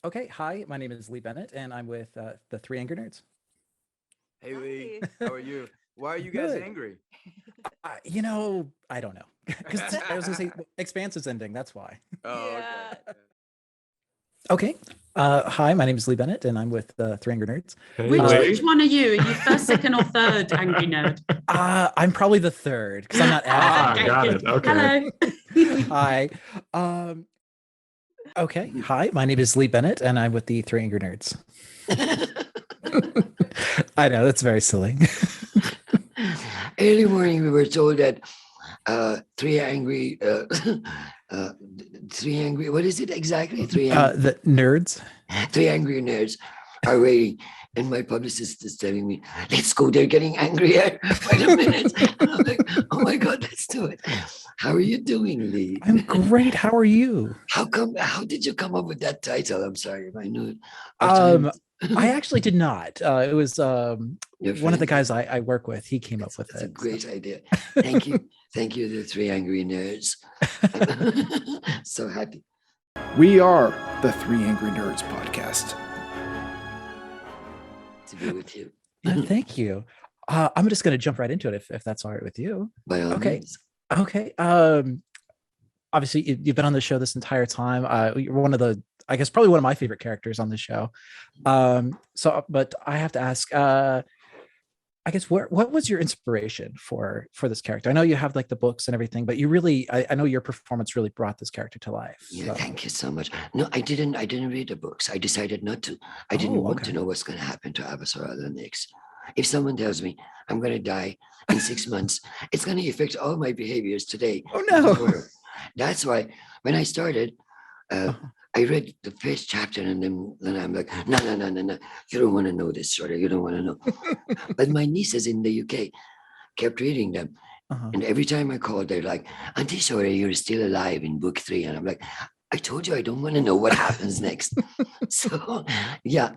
Okay, hi, my name is Lee Bennett, and I'm with the Three Angry Nerds. Hey Lee, Hi. how are you? Why are you guys Good. angry? I don't know, because I was gonna say Expanse is ending. That's why. Oh, okay. Yeah. Okay. Hi, my name is Lee Bennett, and I'm with the Three Angry Nerds. Hey, Which Uh, which one are you? Are you first, second, or third angry nerd? I'm probably the third because I'm not as Okay, got good. it. Okay. Hello. Hi. Um, okay. Hi, my name is Lee Bennett, and I'm with the Three Angry Nerds. I know that's very silly. Early morning, we were told that three angry, three angry. What is it exactly? The nerds. Three angry nerds are waiting, and my publicist is telling me, "Let's go. They're getting angrier. Wait a minute." I'm like, "Oh my God, let's do it." How are you doing, Lee? I'm great. How are you? How come? How did you come up with that title? I'm sorry, I knew it. I actually did not. It was Your one of the friend? guys I work with. He came up with That's a it. great idea. Thank you. Thank you, the three angry nerds. So happy. We are the Three Angry Nerds podcast. To be with you. Thank you. I'm just going to jump right into it if that's all right with you. By all Okay. means. Okay. Obviously, you've been on the show this entire time. You're one of the, I guess, probably one of my favorite characters on the show. But I have to ask, I guess, what was your inspiration for this character? I know you have like the books and everything, but you really, I know your performance really brought this character to life. Yeah, So- thank you so much. No, I didn't read the books. I decided not to. I didn't want to know what's going to happen to Abasarala next. If someone tells me I'm going to die in 6 months, it's going to affect all my behaviors today. Oh no. That's why when I started, I read the first chapter and then I'm like, no. You don't want to know this, Shohreh. You don't want to know. But my nieces in the UK kept reading them. Uh-huh. And every time I called, they're like, Auntie Shohreh, you're still alive in book 3. And I'm like, I told you I don't want to know what happens next. So yeah.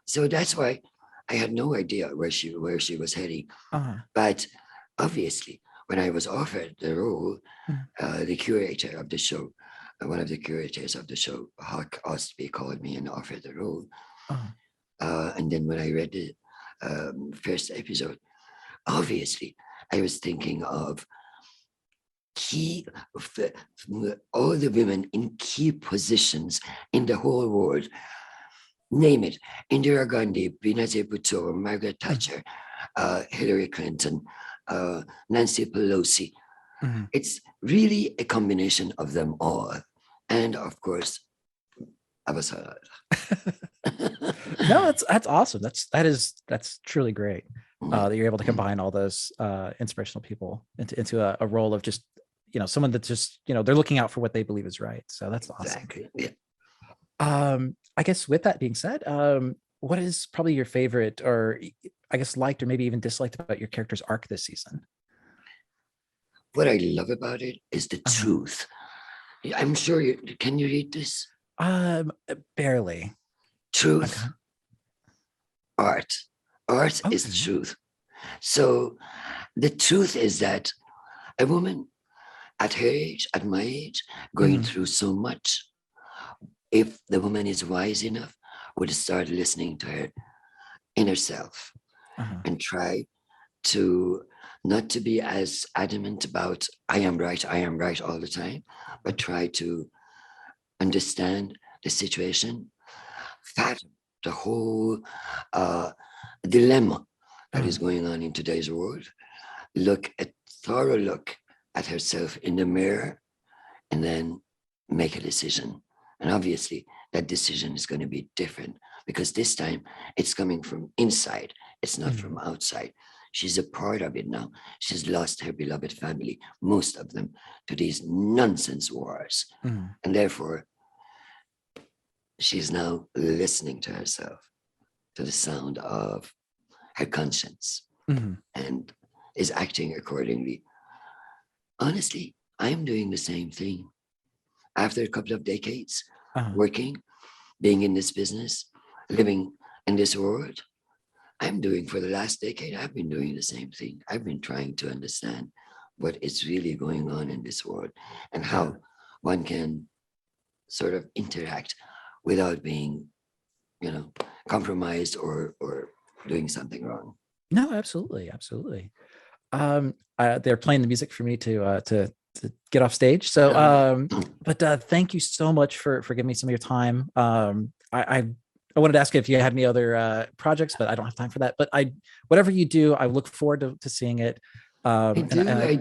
So that's why I had no idea where she was heading. Uh-huh. But obviously, when I was offered the role, the curator of the show, one of the curators of the show, Huck Ostby, called me and offered the role. Uh-huh. And then when I read the first episode, obviously, I was thinking of all the women in key positions in the whole world. Name it: Indira Gandhi, Benazir Bhutto, Margaret Thatcher, Hillary Clinton, Nancy Pelosi. Mhm. It's really a combination of them all, and of course, Abasarala. No, that's awesome. That's truly great. That you're able to Mm. combine all those inspirational people into a role of just, someone that's just, they're looking out for what they believe is right. So that's awesome. Exactly. Yeah. I guess with that being said, what is probably your favorite, or I guess liked, or maybe even disliked about your character's arc this season? What I love about it is the truth. I'm sure you can you read this? Barely. Truth. Okay. Art. Art is the Okay. truth. So the truth is that a woman at her age, at my age, going Mhm. through so much, if the woman is wise enough, would start listening to her inner self Uh-huh. and try to not to be as adamant about I am right all the time, but try to understand the situation, fathom the whole dilemma that is going on in today's world, thorough look at herself in the mirror, and then make a decision. And obviously, that decision is going to be different because this time it's coming from inside. It's not from outside. She's a part of it now. She's lost her beloved family, most of them, to these nonsense wars. Mhm. And therefore, she's now listening to herself, to the sound of her conscience, Mhm. and is acting accordingly. Honestly, I'm doing the same thing. After a couple of decades Uh-huh. working, being in this business, living in this world, I'm doing for the last decade, I've been doing the same thing. I've been trying to understand what is really going on in this world and how one can sort of interact without being, compromised or doing something wrong. No, absolutely, absolutely. They're playing the music for me to get off stage. So, but thank you so much for giving me some of your time. I wanted to ask you if you had any other projects, but I don't have time for that. But whatever you do, I look forward to seeing it. I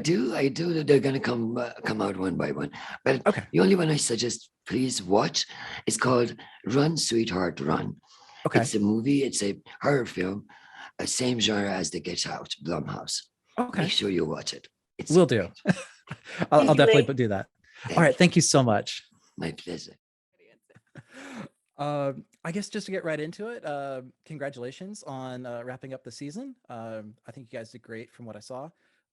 do. They're gonna come out one by one. But Okay. the only one I suggest, please watch, is called Run, Sweetheart, Run. Okay. It's a movie. It's a horror film, same genre as The Get Out, Blumhouse. Okay. Make sure you watch it. Will do. I'll definitely do that. All right. Thank you so much. My pleasure. I guess just to get right into it, congratulations on wrapping up the season. I think you guys did great from what I saw.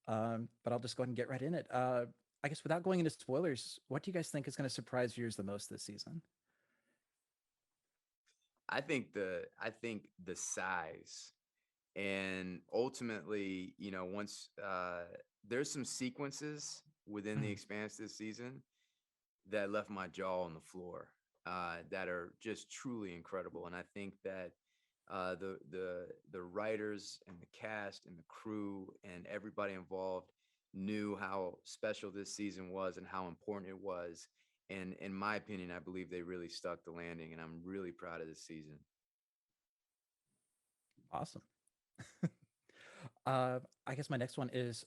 But I'll just go ahead and get right in it. I guess without going into spoilers, what do you guys think is going to surprise viewers the most this season? I think the size, and ultimately, once there's some sequences within the Expanse this season that left my jaw on the floor, that are just truly incredible. And I think that the writers and the cast and the crew and everybody involved knew how special this season was and how important it was. And in my opinion, I believe they really stuck the landing, and I'm really proud of this season. Awesome. I guess my next one is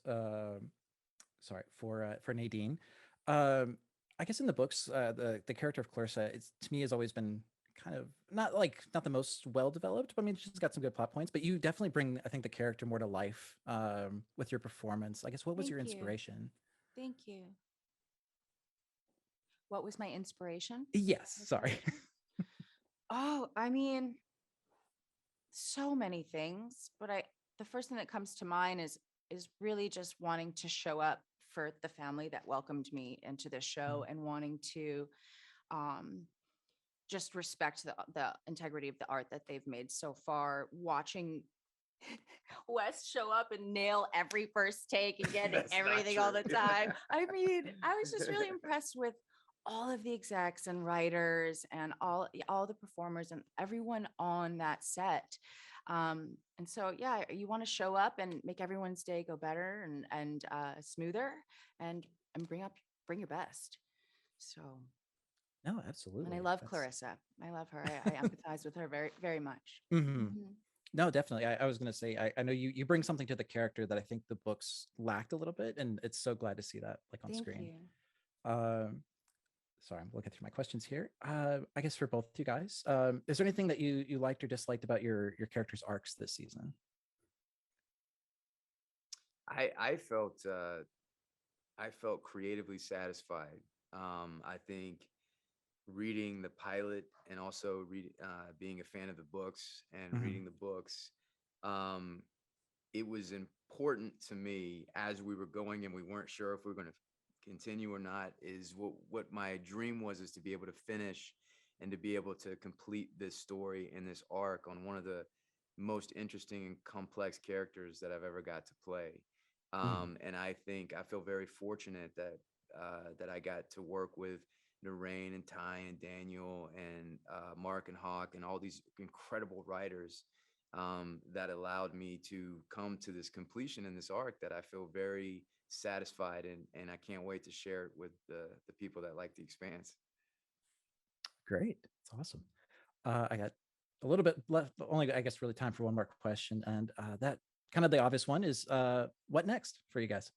sorry for Nadine. I guess in the books, the character of Clarissa, to me has always been kind of not the most well developed, but I mean she's got some good plot points. But you definitely bring, I think, the character more to life with your performance. I guess what was your inspiration? Thank you. What was my inspiration? Yes, sorry. Oh, I mean, so many things, but the first thing that comes to mind is really just wanting to show up for the family that welcomed me into this show and wanting to just respect the integrity of the art that they've made so far. Watching Wes show up and nail every first take and get everything all the time. I mean, I was just really impressed with all of the execs and writers and all the performers and everyone on that set. And so, yeah, you want to show up and make everyone's day go better and smoother and bring your best. So. No, absolutely. And I love Clarissa. I love her. I empathize with her very, very much. Mm-hmm. No, definitely. I was going to say, I know you bring something to the character that I think the books lacked a little bit, and it's so glad to see that on screen. Sorry, I'm looking through my questions here. I guess for both you guys, is there anything that you liked or disliked about your characters' arcs this season? I felt creatively satisfied. I think reading the pilot and also being a fan of the books and reading the books, it was important to me as we were going and we weren't sure if we were going to continue or not, is what my dream was, is to be able to finish and to be able to complete this story and this arc on one of the most interesting and complex characters that I've ever got to play. And I think I feel very fortunate that I got to work with Naren and Ty and Daniel and Mark and Hawk and all these incredible writers that allowed me to come to this completion in this arc that I feel very satisfied in, and I can't wait to share it with the people that like the Expanse. Great. It's awesome. I got a little bit left, but only I guess really time for one more question. And that kind of the obvious one is what next for you guys?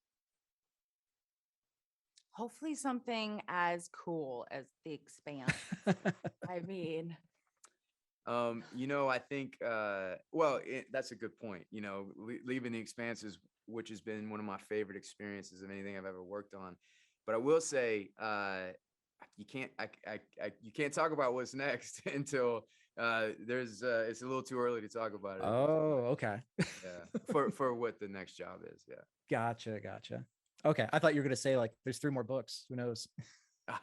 Hopefully something as cool as the Expanse. I mean, I think, that's a good point. Leaving the Expanses, which has been one of my favorite experiences of anything I've ever worked on. But I will say, you can't talk about what's next until it's a little too early to talk about it. Oh, okay. Yeah, for what the next job is. Yeah. Gotcha. Okay, I thought you were gonna say there's 3 more books. Who knows? Yeah.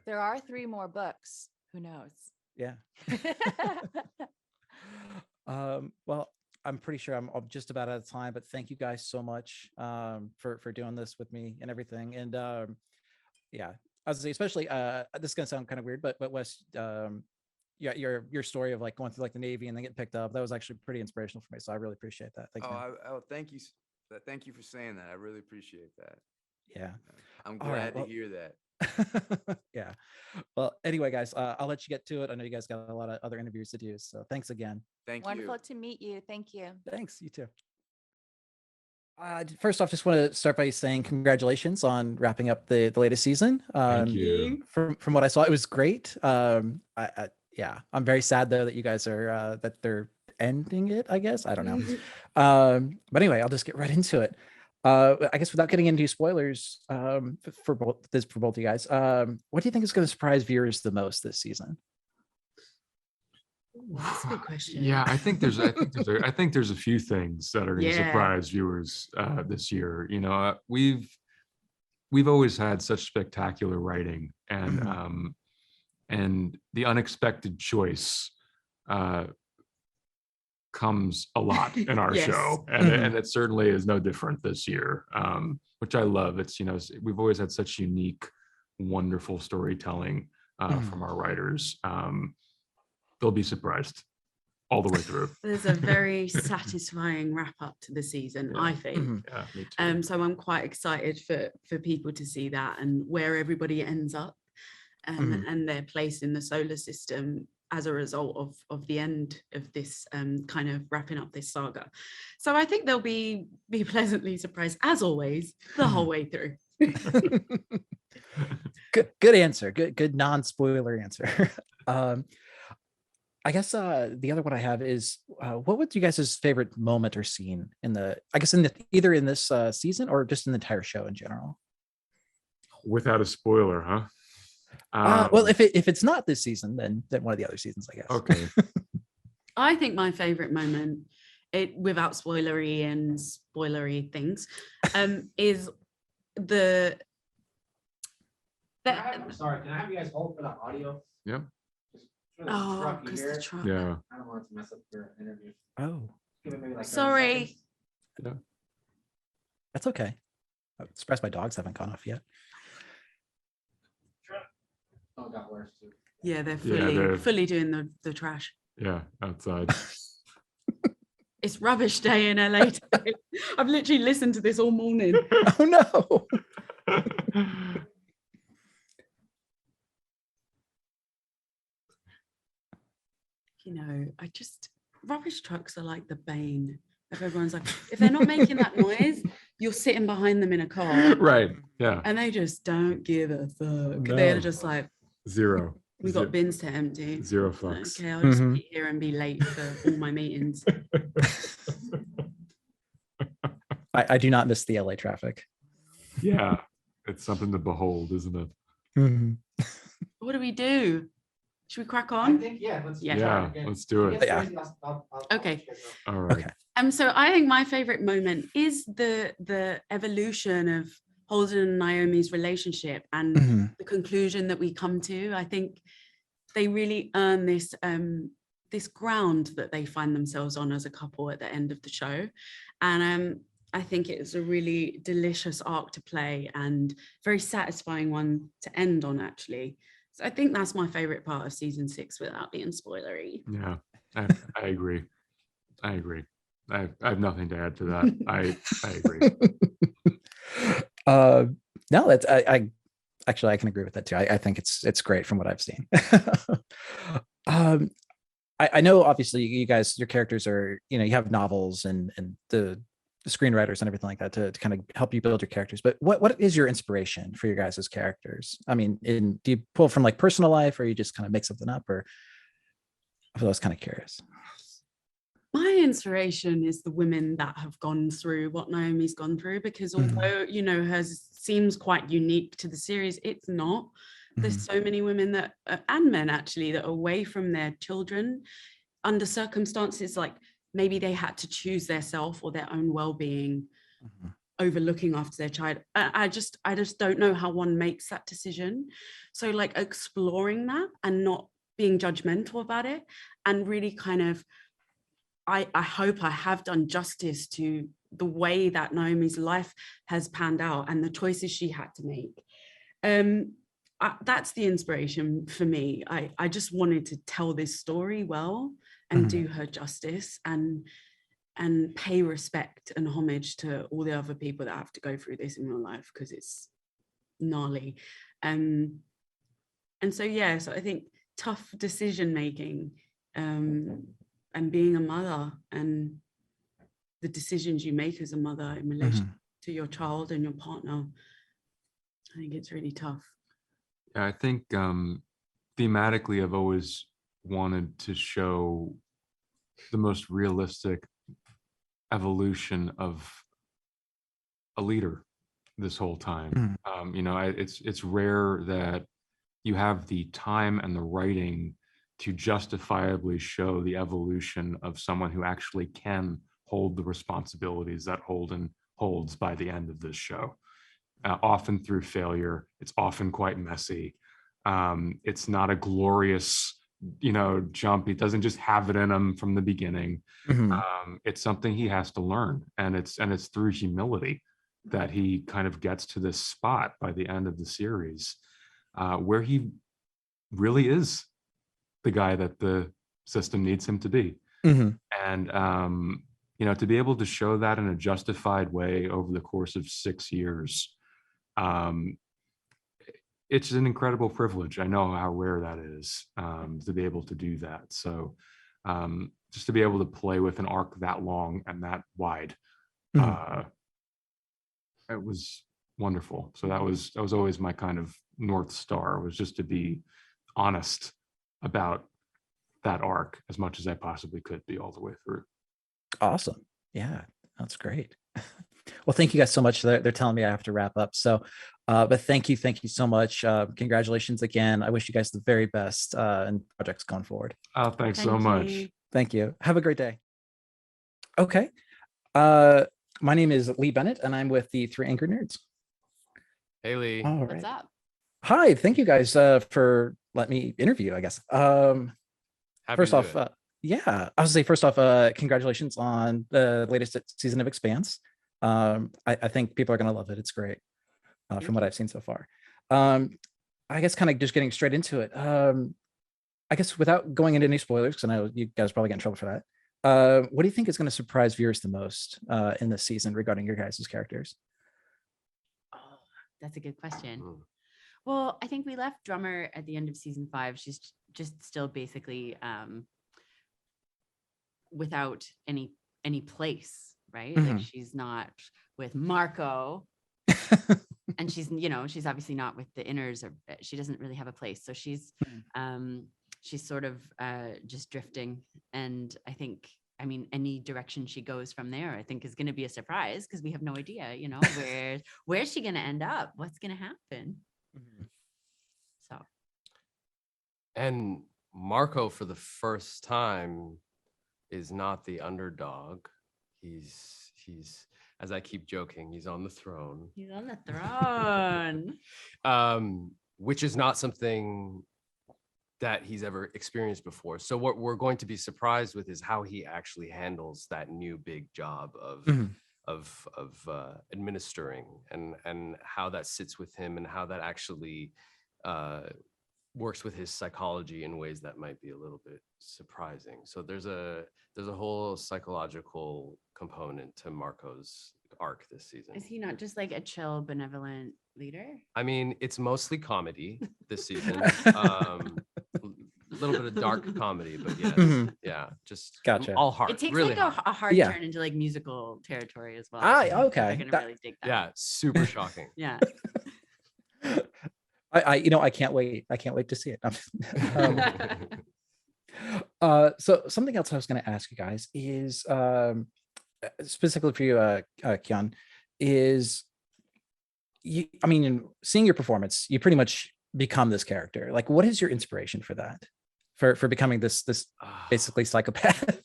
There are 3 more books. Who knows? Yeah. Well, I'm pretty sure I'm just about out of time, but thank you guys so much for doing this with me and everything. And yeah, I was gonna say, especially this is gonna sound kind of weird, but Wes, yeah, your story of like going through like the Navy and then getting picked up, that was actually pretty inspirational for me. So I really appreciate that. Thanks, man. Thank you. Thank you for saying that. I really appreciate that. Yeah. I'm All right, glad to hear that. Yeah. Well, anyway, guys, I'll let you get to it. I know you guys got a lot of other interviews to do. So thanks again. Thank Wonderful you. to meet you. Thank you. Thanks. You too. First off, just want to start by saying congratulations on wrapping up the latest season. Thank you. From what I saw, it was great. Yeah, I'm very sad though that you guys are that they're ending it. I guess I don't know. But anyway, I'll just get right into it. I guess without getting into spoilers, for both of you guys, what do you think is going to surprise viewers the most this season? That's a good question. Yeah, I think there's a few things that are going to surprise viewers this year. You know, we've always had such spectacular writing, and the unexpected choice comes a lot in our show, and it certainly is no different this year, which I love. It's, you know, we've always had such unique, wonderful storytelling from our writers. They'll be surprised all the way through. There's a very satisfying wrap up to the season, I think. Yeah, me too. So I'm quite excited for people to see that and where everybody ends up, and their place in the solar system as a result of the end of this kind of wrapping up this saga. So I think they'll be pleasantly surprised, as always, the whole way through. Good answer. Good non-spoiler answer. I guess the other one I have is what was you guys' favorite moment or scene in the, I guess either in this season or just in the entire show in general? Without a spoiler, huh? Well, if it's not this season, then one of the other seasons, I guess. Okay. I think my favorite moment, without spoilery things, is the. I'm sorry, can I have you guys hold for the audio? Yeah. Oh, because the truck. Yeah. I don't want it to mess up your interview. Oh, Give it maybe like 30 Sorry. seconds. Yeah. that's okay. I'm surprised my dogs haven't gone off yet. Oh, it got worse too. Yeah, they're Yeah, fully doing the trash. Yeah, outside. It's rubbish day in LA today. I've literally listened to this all morning. Oh no. You know, rubbish trucks are like the bane of everyone's life. If they're not making that noise, you're sitting behind them in a car. Right. Yeah. And they just don't give a fuck. No. They're just like, Zero. we got bins to empty. Zero fucks. Okay, I'll just be here and be late for all my meetings. I do not miss the LA traffic. Yeah. It's something to behold, isn't it? Mm-hmm. What do we do? Should we crack I on? think, yeah, let's Yeah. Yeah, let's do it. Yeah. Okay. All right. Okay. So I think my favorite moment is the evolution of Holden and Naomi's relationship and Mhm. the conclusion that we come to. I think they really earn this this ground that they find themselves on as a couple at the end of the show. And I think it's a really delicious arc to play and very satisfying one to end on, actually. So I think that's my favorite part of season 6 without being spoilery. Yeah, I agree. I have nothing to add to that. I agree. No, that's I actually I can agree with that too. I think it's great from what I've seen. I know obviously you guys, your characters are, you know, you have novels and the screenwriters and everything like that to kind of help you build your characters. But what is your inspiration for your guys' as characters? I mean, do you pull from like personal life, or you just kind of make something up? Or I was kind of curious. My inspiration is the women that have gone through what Naomi's gone through, because although, you know, hers seems quite unique to the series, it's not. There's so many women that, and men actually, that are away from their children under circumstances like maybe they had to choose their self or their own well-being over looking after their child. I just don't know how one makes that decision. So like exploring that and not being judgmental about it, and really kind of, I hope I have done justice to the way that Naomi's life has panned out and the choices she had to make. that's the inspiration for me. I just wanted to tell this story well and do her justice and pay respect and homage to all the other people that have to go through this in real life, because it's gnarly. And so, yeah, so I think tough decision making and being a mother and the decisions you make as a mother in relation to your child and your partner, I think it's really tough. Yeah, I think thematically, I've always wanted to show the most realistic evolution of a leader this whole time. You know, it's rare that you have the time and the writing to justifiably show the evolution of someone who actually can hold the responsibilities that Holden holds by the end of this show. Often through failure, it's often quite messy. It's not a glorious, you know, jump. He doesn't just have it in him from the beginning. It's something he has to learn, and it's through humility that he kind of gets to this spot by the end of the series, where he really is the guy that the system needs him to be. And you know, to be able to show that in a justified way over the course of 6 years, it's an incredible privilege. I know how rare that is, to be able to do that. So just to be able to play with an arc that long and that wide, it was wonderful. So that was always my kind of North Star, was just to be honest about that arc as much as I possibly could be all the way through. Awesome. Yeah, that's great. Well, thank you guys so much. They're telling me I have to wrap up. So, but thank you so much. Congratulations again. I wish you guys the very best and projects going forward. Oh, thanks so much. Thank you. Have a great day. Okay. My name is Lee Bennett, and I'm with the Three Angry Nerds. Hey, Lee. All right. What's up? Hi. Thank you guys for letting me interview, I guess. First off, yeah, I was say first off, congratulations on the latest season of Expanse. I think people are going to love it. It's great from what I've seen so far. I guess kind of just getting straight into it. I guess without going into any spoilers, because I know you guys probably get in trouble for that. What do you think is going to surprise viewers the most in this season regarding your guys' characters? Oh, that's a good question. Well, I think we left Drummer at the end of season 5. She's just still basically without any place, right? Like she's not with Marco. And she's, you know, she's obviously not with the inners, or she doesn't really have a place. So she's sort of just drifting. And I think, I mean, any direction she goes from there, I think is going to be a surprise, because we have no idea, you know, where's she going to end up? What's going to happen? So. And Marco, for the first time, is not the underdog. He's as I keep joking, he's on the throne. He's on the throne. Which is not something that he's ever experienced before. So what we're going to be surprised with is how he actually handles that new big job of administering, and how that sits with him, and how that actually works with his psychology in ways that might be a little bit surprising. So there's a whole psychological component to Marco's arc this season. Is he not just like a chill, benevolent leader? I mean, it's mostly comedy this season. A little bit of dark comedy, but yes, yeah, just gotcha. All heart. It takes really like a hard turn into like musical territory as well. Okay. I can really dig that. Yeah, super shocking. Yeah. I can't wait. I can't wait to see it. So something else I was going to ask you guys is specifically for you, Keon, is I mean, seeing your performance, you pretty much become this character. Like, what is your inspiration for that? For becoming this basically psychopath?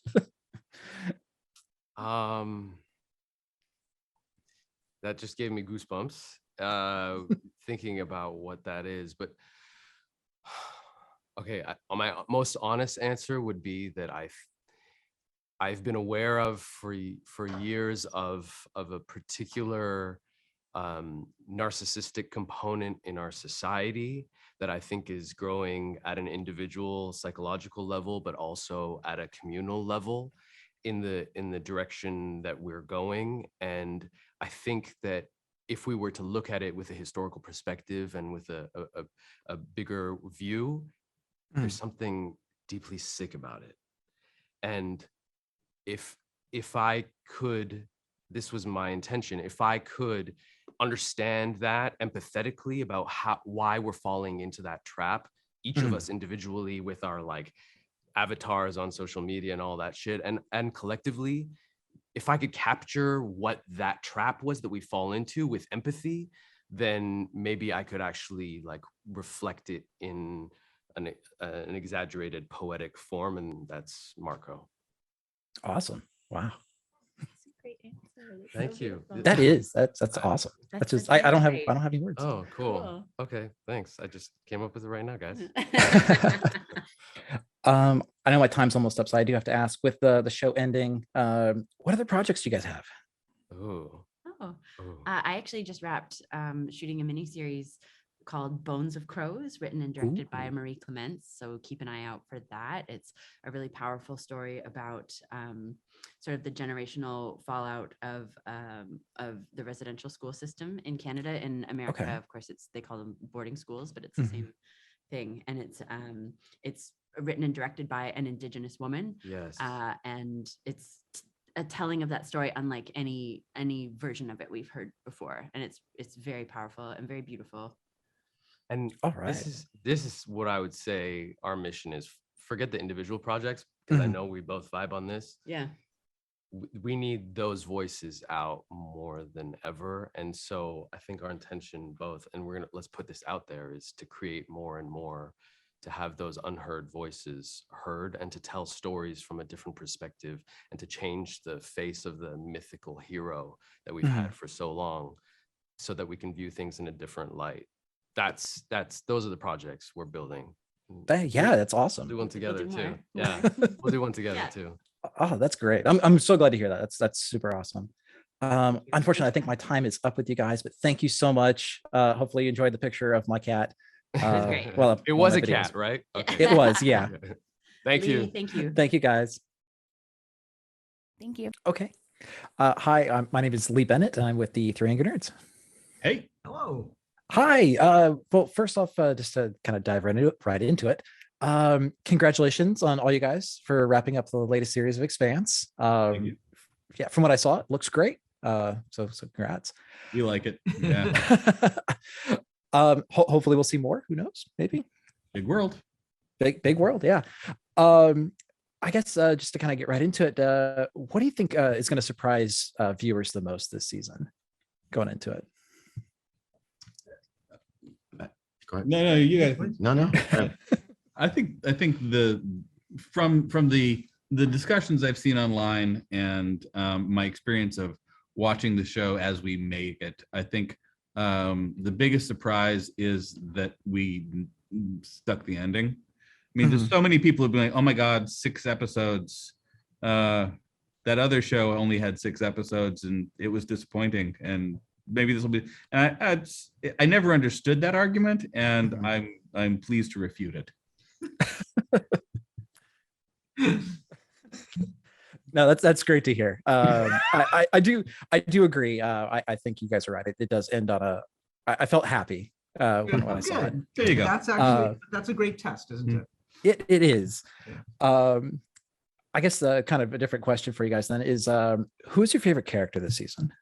That just gave me goosebumps thinking about what that is. But okay, my most honest answer would be that I've been aware of for years of a particular narcissistic component in our society that I think is growing at an individual psychological level, but also at a communal level in the direction that we're going. And I think that if we were to look at it with a historical perspective and with a bigger view, there's something deeply sick about it. And if I could, this was my intention, if I could understand that empathetically about why we're falling into that trap, each of us individually with our like avatars on social media and all that shit, and collectively, if I could capture what that trap was that we fall into with empathy, then maybe I could actually like reflect it in an exaggerated poetic form, and that's Marco. Awesome. Wow. Thank you. That's awesome. That's just I don't have any words. Oh, cool. Okay, thanks. I just came up with it right now, guys. I know my time's almost up, so I do have to ask, with the show ending, what other projects do you guys have? I actually just wrapped shooting a miniseries called Bones of Crows, written and directed by Marie Clements. So keep an eye out for that. It's a really powerful story about sort of the generational fallout of the residential school system in Canada. In America, of course, they call them boarding schools, but it's the same thing. And it's written and directed by an Indigenous woman. Yes. And it's a telling of that story unlike any version of it we've heard before. And it's very powerful and very beautiful. And this is what I would say our mission is. Forget the individual projects, because I know we both vibe on this. Yeah. We need those voices out more than ever. And so I think our intention both, and let's put this out there, is to create more and more, to have those unheard voices heard, and to tell stories from a different perspective, and to change the face of the mythical hero that we've had for so long, so that we can view things in a different light. Those are the projects we're building. That's awesome. Do one together too. Yeah, we'll do one together too. Oh, that's great. I'm so glad to hear that. That's super awesome. Unfortunately, I think my time is up with you guys, but thank you so much. Hopefully you enjoyed the picture of my cat. Great. Well, it was a cat, right? Okay. It was, yeah. Thank you. Thank you, guys. Thank you. Okay. Hi, my name is Lee Bennett, and I'm with the Three Angry Nerds. Hey. Hello. Hi. Well, first off, just to kind of dive right into it, congratulations on all you guys for wrapping up the latest series of Expanse. Thank you. Yeah, from what I saw, it looks great. So congrats. You like it? Yeah. Hopefully we'll see more. Who knows? Maybe. Big world. Big world. Yeah. I guess just to kind of get right into it, what do you think is going to surprise viewers the most this season? Going into it. No, you guys. No. I think from the discussions I've seen online and my experience of watching the show as we make it, I think the biggest surprise is that we stuck the ending. I mean, there's so many people who've been like, "Oh my God, 6 episodes." That other show only had 6 episodes, and it was disappointing. And maybe this will be. I never understood that argument, and I'm pleased to refute it. No, that's great to hear. I do agree. I think you guys are right. It does end on I felt happy when I saw it. There you go. That's actually that's a great test, isn't it? It is. I guess kind of a different question for you guys then is who's your favorite character this season?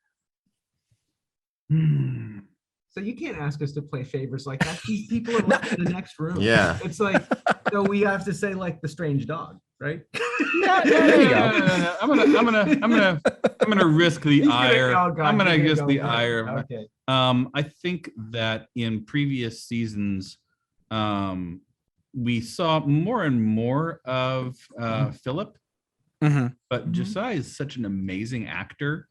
So you can't ask us to play favors like that. These people are like in the next room. Yeah. It's like, so we have to say like the strange dog, right? There you go. No. I'm gonna risk the ire. I'm gonna risk the ire. Okay. I think that in previous seasons, we saw more and more of Philip, but Josiah is such an amazing actor.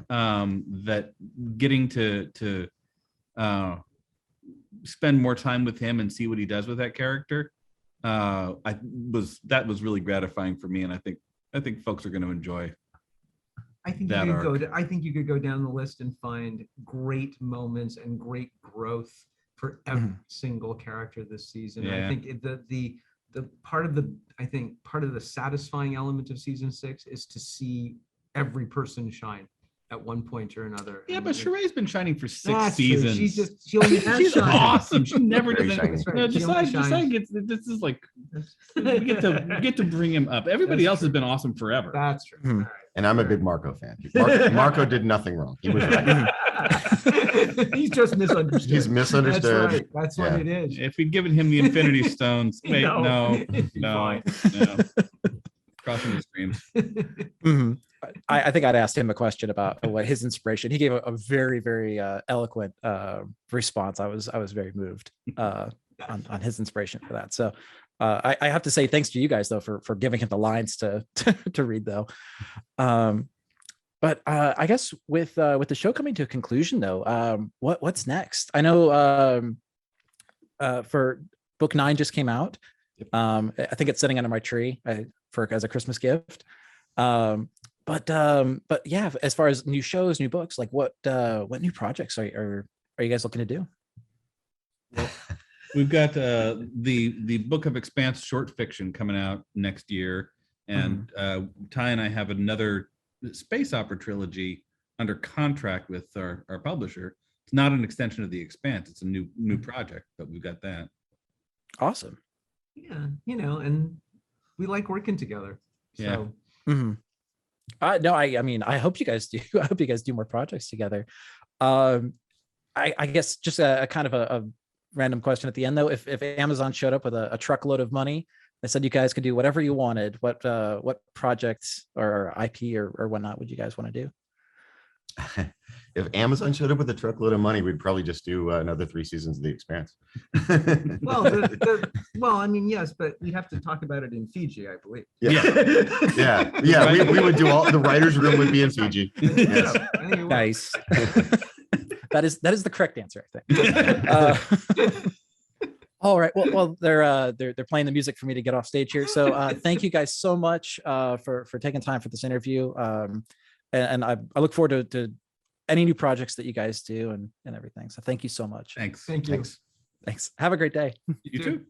That getting to spend more time with him and see what he does with that character was really gratifying for me, and I think folks are going to enjoy. I think that you could arc. go. I think you could go down the list and find great moments and great growth for every single character this season. Yeah. I think the part of the satisfying element of season 6 is to see every person shine at one point or another. Yeah, And but it- Shohreh's been shining for 6 That's true. seasons. She only has She's shined. awesome. She never Very does shiny. anything. That's right. She only Josiah shines. gets this is like we get to bring him up. Everybody That's else has true. been awesome forever. That's true. Mhm. All right. And I'm a big Marco fan. Marco did nothing wrong. He was right. He's just misunderstood. He's misunderstood. That's right. That's what Yeah. it is. If we'd given him the Infinity Stones, wait, No. no. Crossing the streams. Mhm. I think I'd asked him a question about what his inspiration. He gave a very, very eloquent response. I was very moved on his inspiration for that. So I have to say thanks to you guys though for giving him the lines to read though. But I guess with the show coming to a conclusion though, what's next? I know for book 9 just came out. I think it's sitting under my tree as a Christmas gift. But yeah, as far as new shows, new books, like what new projects are you guys looking to do? We've got the book of Expanse short fiction coming out next year, and Ty and I have another space opera trilogy under contract with our publisher. It's not an extension of the Expanse; it's a new project, but we've got that. Awesome. Yeah, and we like working together. Yeah. So No, I mean, I hope you guys do. I hope you guys do more projects together. I guess just a kind of a random question at the end though. If Amazon showed up with a truckload of money, they said you guys could do whatever you wanted, what projects or IP or whatnot would you guys want to do? If Amazon showed up with a truckload of money, we'd probably just do another 3 seasons of The Expanse. well, I mean, yes, but we have to talk about it in Fiji, I believe. Yeah. We would do all. The writers' room would be in Fiji. Yes. Nice. That is the correct answer, I think. All right. Well, they're playing the music for me to get off stage here. So thank you guys so much for taking time for this interview. And I look forward to any new projects that you guys do and everything. So thank you so much. Thanks. Thank you. Thanks. Have a great day. You too.